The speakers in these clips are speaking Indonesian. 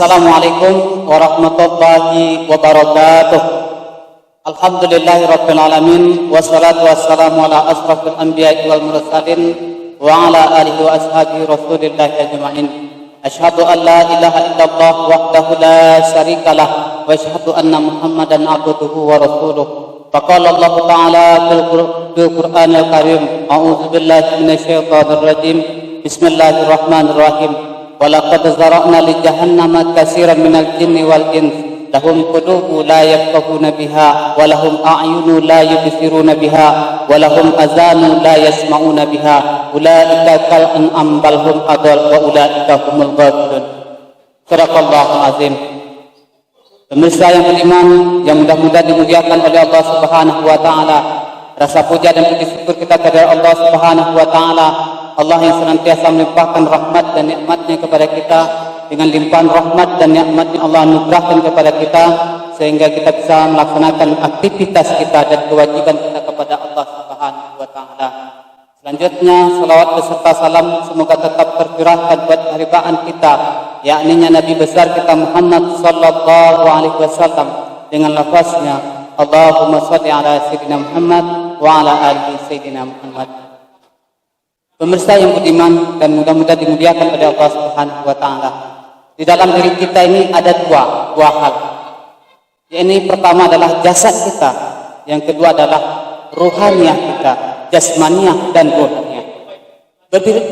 Assalamualaikum warahmatullahi wabarakatuh. Alhamdulillahi rabbil alamin, wassalatu wassalamu ala asrafil anbiya'i wal mursalin wa ala alihi wa ashabihi rasulillahi ajma'in. Asyhadu an la ilaha illallah wahdahu la syarikalah wa asyhadu anna Muhammadan abduhu wa rasuluh. Faqala Allah Ta'ala fil Qur'anil Karim, a'udzu billahi minasyaitonir rajim. Bismillahirrahmanirrahim. Walaqad zara'na li jahannama katsiran minal jinni wal ins lahum qulubun la yafqahuna biha wa lahum a'yunun la yubsiruna biha wa lahum azanun la yasma'una biha ulaika kal an'am bal hum adall wa ulaika humul ghafilun. Sadaqallahul azim. Pemirsa yang beriman yang mudah-mudahan dimuliakan oleh Allah Subhanahu wa taala, rasa puja dan puji syukur kita kepada Allah Subhanahu wa taala, Allah yang senantiasa melimpahkan rahmat dan nikmatnya kepada kita. Dengan limpahan rahmat dan nikmat yang Allah anugerahkan kepada kita, sehingga kita bisa melaksanakan aktivitas kita dan kewajiban kita kepada Allah Subhanahu wa taala. Selanjutnya, salawat beserta salam semoga tetap tercurahkan buat haribaan kita, yakni Nabi besar kita Muhammad sallallahu alaihi wasallam, dengan lafaznya Allahumma shalli ala sayyidina Muhammad wa ala ali sayyidina Muhammad. Pemirsa yang beriman dan mudah-mudahan dimuliakan oleh Allah Subhanahu wa taala. Di dalam diri kita ini ada dua hal. Ini pertama adalah jasad kita, yang kedua adalah ruhaniyah kita, jasmaniah dan ruhaniyah.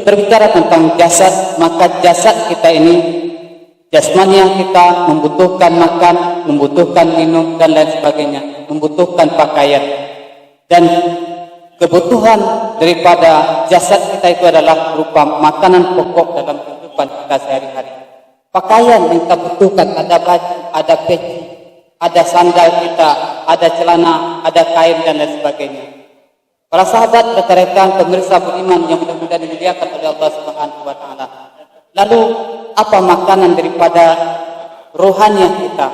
Berbicara tentang jasad, maka jasad kita ini, jasmaniah kita membutuhkan makan, membutuhkan minum dan lain sebagainya, membutuhkan pakaian. Dan kebutuhan daripada jasad kita itu adalah berupa makanan pokok dalam kehidupan kita sehari-hari. Pakaian yang kita butuhkan, ada baju, ada peci, ada sandal kita, ada celana, ada kain dan lain sebagainya. Para sahabat rekan-rekan pemirsa beriman yang mudah-mudahan dimuliakan oleh Allah Subhanahu wa taala. Lalu apa makanan daripada rohaniah kita,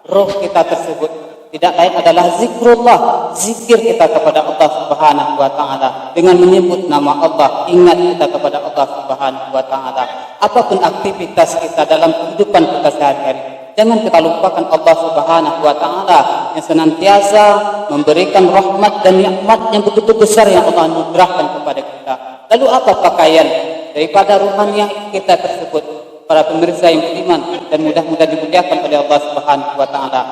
roh kita tersebut? Tidak lain adalah zikrullah, zikir kita kepada Allah Subhanahu wa taala dengan menyebut nama Allah, ingat kita kepada Allah Subhanahu wa taala. Apapun aktivitas kita dalam kehidupan kita sehari-hari, jangan kita lupakan Allah Subhanahu wa taala yang senantiasa memberikan rahmat dan nikmat yang begitu besar yang Allah anugerahkan kepada kita. Lalu apa pakaian daripada ruhaniah kita tersebut? Para pemirsa yang beriman dan mudah-mudahan dimuliakan oleh Allah Subhanahu wa taala.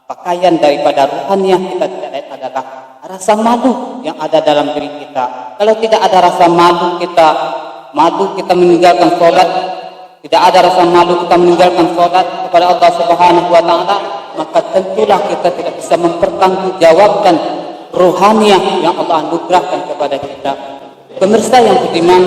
Pakaian daripada ruhaniah kita tidak lain adalah rasa malu yang ada dalam diri kita. Kalau tidak ada rasa malu kita meninggalkan sholat, tidak ada rasa malu kita meninggalkan sholat kepada Allah Subhanahu wa taala, maka tentulah kita tidak bisa mempertanggungjawabkan ruhaniah yang Allah anugerahkan kepada kita. Pemirsa yang beriman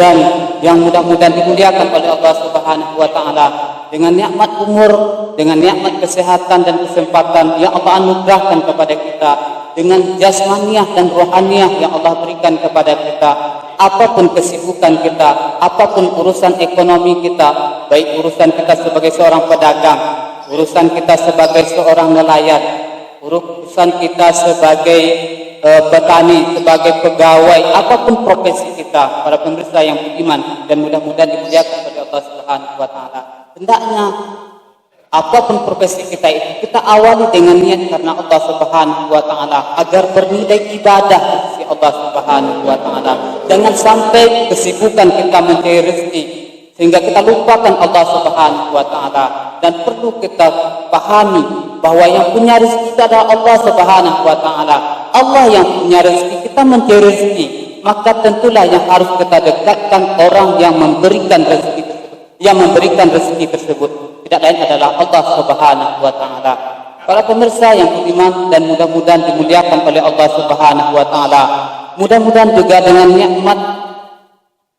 dan yang mudah-mudahan dimuliakan oleh Allah Subhanahu wa taala, dengan nikmat umur, dengan nikmat kesehatan dan kesempatan yang Allah anugerahkan kepada kita, dengan jasmaniah dan rohaniah yang Allah berikan kepada kita, apapun kesibukan kita, apapun urusan ekonomi kita, baik urusan kita sebagai seorang pedagang, urusan kita sebagai seorang nelayan, urusan kita sebagai petani, sebagai pegawai, apapun profesi kita, para pemirsa yang beriman dan mudah-mudahan dimuliakan oleh Allah Subhanahu wa taala. Hendaknya apapun profesi kita itu kita awali dengan niat karena Allah Subhanahu wa taala, agar bernilai ibadah di sisi Allah Subhanahu wa taala. Jangan sampai kesibukan kita mencari rezeki sehingga kita lupakan Allah Subhanahu wa taala. Dan perlu kita pahami bahwa yang punya rezeki itu adalah Allah Subhanahu wa taala. Allah yang punya rezeki, kita mencari rezeki, maka tentulah yang harus kita dekatkan orang yang memberikan rezeki tersebut. Yang memberikan rezeki tersebut tidak lain adalah Allah Subhanahu wa taala. Para pemirsa yang beriman dan mudah-mudahan dimuliakan oleh Allah Subhanahu wa taala, mudah-mudahan juga dengan nikmat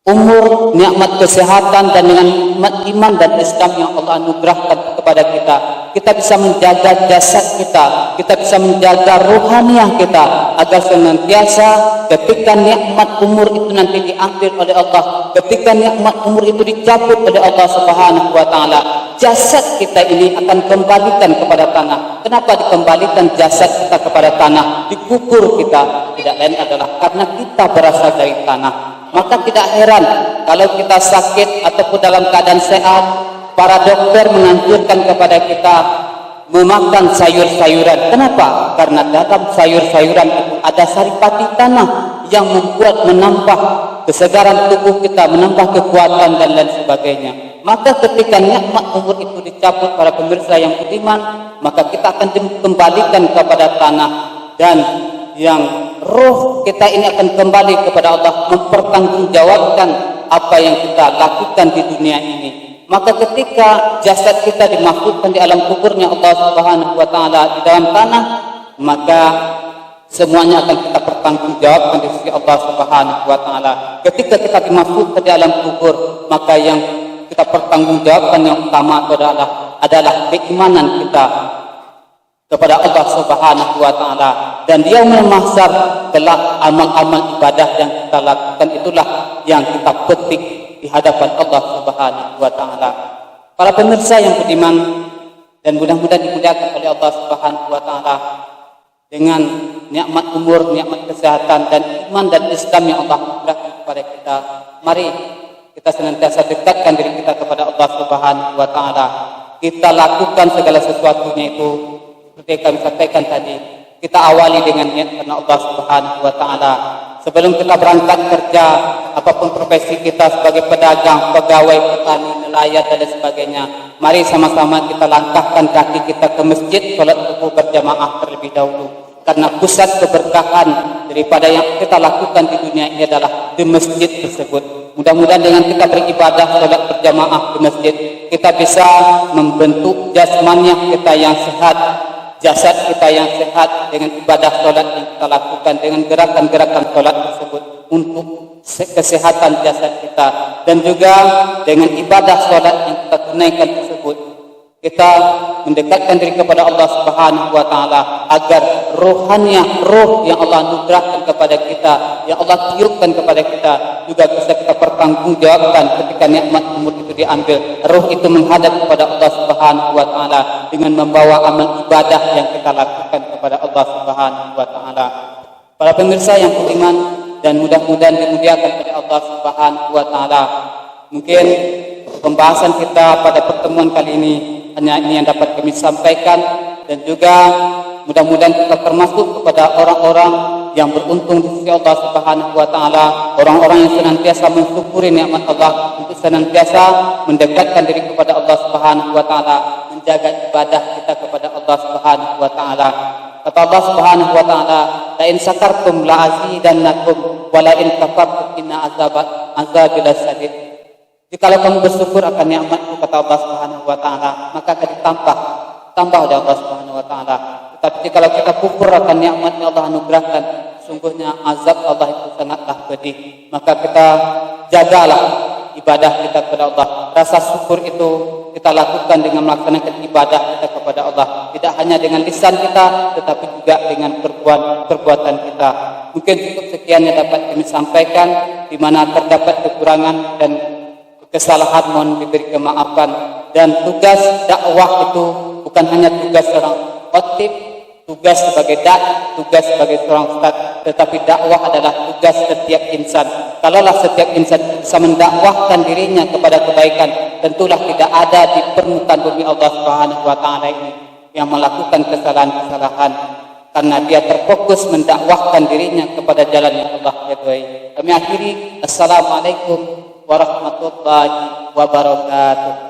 umur, nikmat kesehatan dan dengan nikmat iman dan Islam yang Allah anugerahkan kepada kita, kita bisa menjaga jasad kita bisa menjaga rohaniah kita, agar senantiasa ketika nikmat umur itu nanti diambil oleh Allah, ketika nikmat umur itu dicabut oleh Allah Subhanahu wa taala, jasad kita ini akan kembalikan kepada tanah. Kenapa dikembalikan jasad kita kepada tanah? Dikubur kita, tidak lain adalah karena kita berasal dari tanah. Maka tidak heran kalau kita sakit ataupun dalam keadaan sehat, para dokter menganjurkan kepada kita memakan sayur-sayuran. Kenapa? Karena dalam sayur-sayuran itu ada saripati tanah yang menambah kesegaran tubuh kita, menambah kekuatan dan lain sebagainya. Maka ketika nikmat umur itu dicabut para pemirsa yang beriman, maka kita akan kembalikan kepada tanah, dan yang roh kita ini akan kembali kepada Allah, mempertanggungjawabkan apa yang kita lakukan di dunia ini. Maka ketika jasad kita dimasukkan di alam kuburnya Allah Subhanahu wa taala di dalam tanah, maka semuanya akan kita pertanggungjawabkan di sisi Allah Subhanahu wa taala. Ketika kita dimasukkan di alam kubur, maka yang kita pertanggungjawabkan yang utama adalah keimanan kita kepada Allah Subhanahu wa taala, dan di yaumul mahsyar kelak amal-amal ibadah yang kita lakukan itulah yang kita petik di hadapan Allah Subhanahu wa taala. Para pemirsa yang beriman dan mudah-mudahan dimuliakan oleh Allah Subhanahu wa taala, dengan nikmat umur, nikmat kesehatan dan iman dan Islam yang Allah berikan kepada kita, mari kita senantiasa dekatkan diri kita kepada Allah Subhanahu wa taala. Kita lakukan segala sesuatunya itu seperti yang kami sampaikan tadi, kita awali dengan niat karena Allah Subhanahu wa taala. Sebelum kita berangkat kerja, apapun profesi kita sebagai pedagang, pegawai, petani, nelayan dan sebagainya, mari sama-sama kita langkahkan kaki kita ke masjid, salat subuh berjamaah terlebih dahulu. Karena pusat keberkahan daripada yang kita lakukan di dunia ini adalah di masjid tersebut. Mudah-mudahan dengan kita beribadah salat berjamaah di masjid, kita bisa membentuk jasmaniah kita yang sehat, jasad kita yang sehat dengan ibadah solat yang kita lakukan, dengan gerakan-gerakan solat tersebut untuk kesehatan jasad kita, dan juga dengan ibadah solat yang kita tunaikan tersebut kita mendekatkan diri kepada Allah Subhanahu wa taala agar roh yang Allah anugerahkan kepada kita, yang Allah tiupkan kepada kita juga bisa kita pertanggungjawabkan ketika nikmat umur itu diambil. Roh itu menghadap kepada Allah Subhanahu wa taala dengan membawa amal ibadah yang kita lakukan kepada Allah Subhanahu wa taala. Para pemirsa yang beriman dan mudah-mudahan dimuliakan oleh Allah Subhanahu wa taala, mungkin pembahasan kita pada pertemuan kali ini hanya ini yang dapat kami sampaikan, dan juga mudah-mudahan kita termasuk kepada orang-orang yang beruntung di sisi Allah Subhanahu wa taala, orang-orang yang senantiasa mensyukuri nikmat Allah, untuk senantiasa mendekatkan diri kepada Allah Subhanahu wa taala, menjaga ibadah kita kepada Allah Subhanahu wa taala. Kata Allah Subhanahu wa taala, "La in syakartum la azidannakum wa la in kafartum inna azabi lasyadid." Jikalau kamu bersyukur akan nikmatku, kata Allah Subhanahu wa taala, maka akan ditambah oleh Allah Subhanahu wa taala. Tetapi jikalau kita kufur akan nikmat yang Allah anugerahkan, sungguhnya azab Allah itu sangatlah pedih. Maka kita jagalah ibadah kita kepada Allah. Rasa syukur itu kita lakukan dengan melaksanakan ibadah kita kepada Allah, tidak hanya dengan lisan kita, tetapi juga dengan perbuatan kita. Mungkin cukup sekian yang dapat kami sampaikan, di mana terdapat kekurangan dan kesalahan mohon diberi kemaafan. Dan tugas dakwah itu bukan hanya tugas seorang khotib, tugas sebagai dai, tugas sebagai seorang ustaz, tetapi dakwah adalah tugas setiap insan. Kalaulah setiap insan bisa mendakwahkan dirinya kepada kebaikan, tentulah tidak ada di permukaan bumi Allah Subhanahu wa taala ini yang melakukan kesalahan-kesalahan, karena dia terfokus mendakwahkan dirinya kepada jalan yang Allah ridhoi. Kami akhiri, assalamualaikum warahmatullahi wabarakatuh.